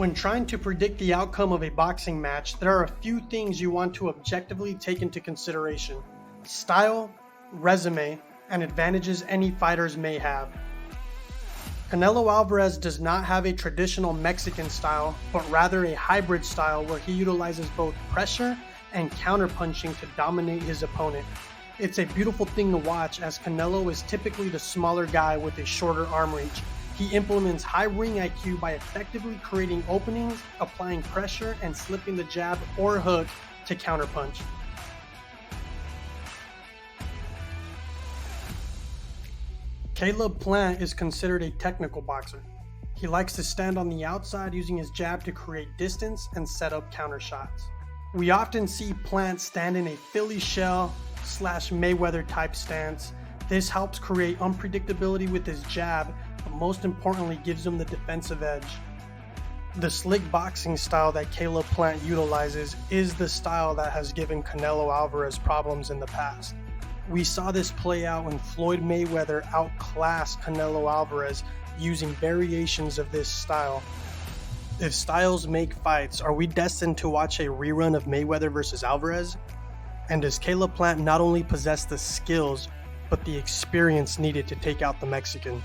When trying to predict the outcome of a boxing match, there are a few things you want to objectively take into consideration: style, resume, and advantages any fighters may have. Canelo Alvarez does not have a traditional Mexican style, but rather a hybrid style where he utilizes both pressure and counterpunching to dominate his opponent. It's a beautiful thing to watch, as Canelo is typically the smaller guy with a shorter arm reach. He implements high ring IQ by effectively creating openings, applying pressure, and slipping the jab or hook to counterpunch. Caleb Plant is considered a technical boxer. He likes to stand on the outside using his jab to create distance and set up counter shots. We often see Plant stand in a Philly shell / Mayweather type stance. This helps create unpredictability with his jab, but most importantly gives him the defensive edge. The slick boxing style that Caleb Plant utilizes is the style that has given Canelo Alvarez problems in the past. We saw this play out when Floyd Mayweather outclassed Canelo Alvarez using variations of this style. If styles make fights, are we destined to watch a rerun of Mayweather versus Alvarez? And does Caleb Plant not only possess the skills, but the experience needed to take out the Mexican?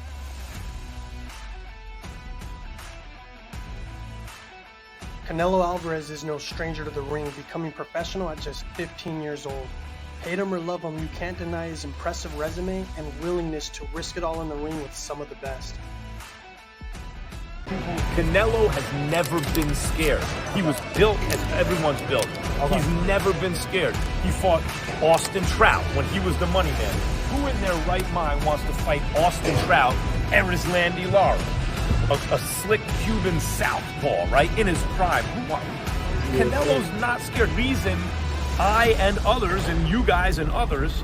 Canelo Alvarez is no stranger to the ring, becoming professional at just 15 years old. Hate him or love him, you can't deny his impressive resume and willingness to risk it all in the ring with some of the best. Canelo has never been scared. He was built as everyone's built. He's never been scared. He fought Austin Trout when he was the money man. Who in their right mind wants to fight Austin Trout, Erislandy Lara? A slick Cuban southpaw, right, in his prime. Canelo's not scared. Reason I and others, and you guys and others,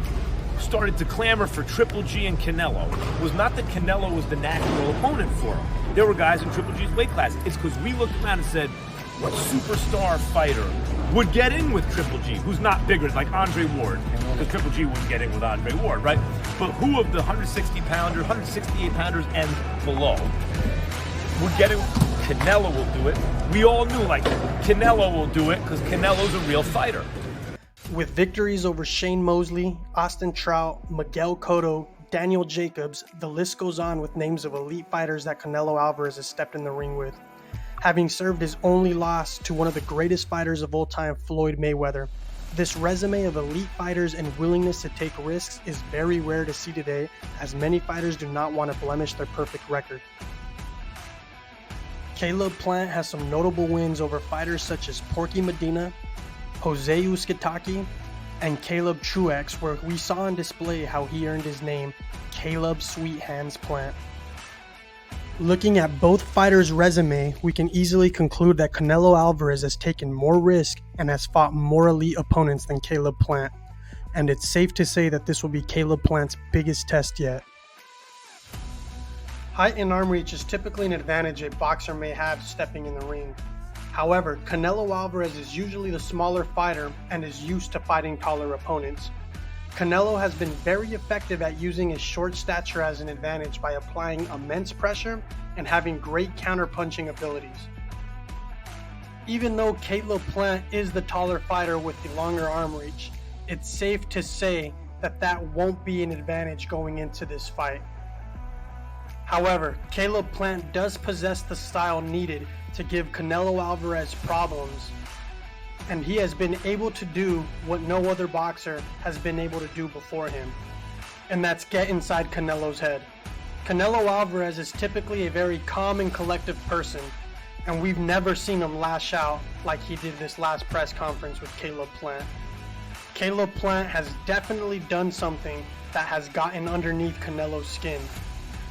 started to clamor for Triple G and Canelo was not that Canelo was the natural opponent for him. There were guys in Triple G's weight class. It's because we looked around and said, what superstar fighter would get in with Triple G, who's not bigger, like Andre Ward, because Triple G wouldn't get in with Andre Ward, right? But who of the 160-pounders, 168-pounders and below would get in? Canelo will do it. We all knew, like, Canelo will do it because Canelo's a real fighter. With victories over Shane Mosley, Austin Trout, Miguel Cotto, Daniel Jacobs, the list goes on with names of elite fighters that Canelo Alvarez has stepped in the ring with. Having served his only loss to one of the greatest fighters of all time, Floyd Mayweather. This resume of elite fighters and willingness to take risks is very rare to see today, as many fighters do not want to blemish their perfect record. Caleb Plant has some notable wins over fighters such as Porky Medina, Jose Uzcategui, and Caleb Truex, where we saw on display how he earned his name, Caleb Sweet Hands Plant. Looking at both fighters' resume, we can easily conclude that Canelo Alvarez has taken more risk and has fought more elite opponents than Caleb Plant, and it's safe to say that this will be Caleb Plant's biggest test yet. Height and arm reach is typically an advantage a boxer may have stepping in the ring. However, Canelo Alvarez is usually the smaller fighter and is used to fighting taller opponents. Canelo has been very effective at using his short stature as an advantage by applying immense pressure and having great counterpunching abilities. Even though Caleb Plant is the taller fighter with the longer arm reach, it's safe to say that that won't be an advantage going into this fight. However, Caleb Plant does possess the style needed to give Canelo Alvarez problems, and he has been able to do what no other boxer has been able to do before him, and that's get inside Canelo's head. Canelo Alvarez is typically a very calm and collective person, and we've never seen him lash out like he did this last press conference with Caleb Plant. Caleb Plant has definitely done something that has gotten underneath Canelo's skin,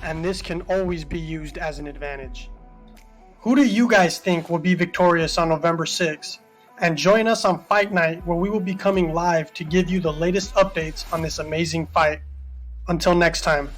and this can always be used as an advantage. Who do you guys think will be victorious on November 6th? And join us on Fight Night, where we will be coming live to give you the latest updates on this amazing fight. Until next time.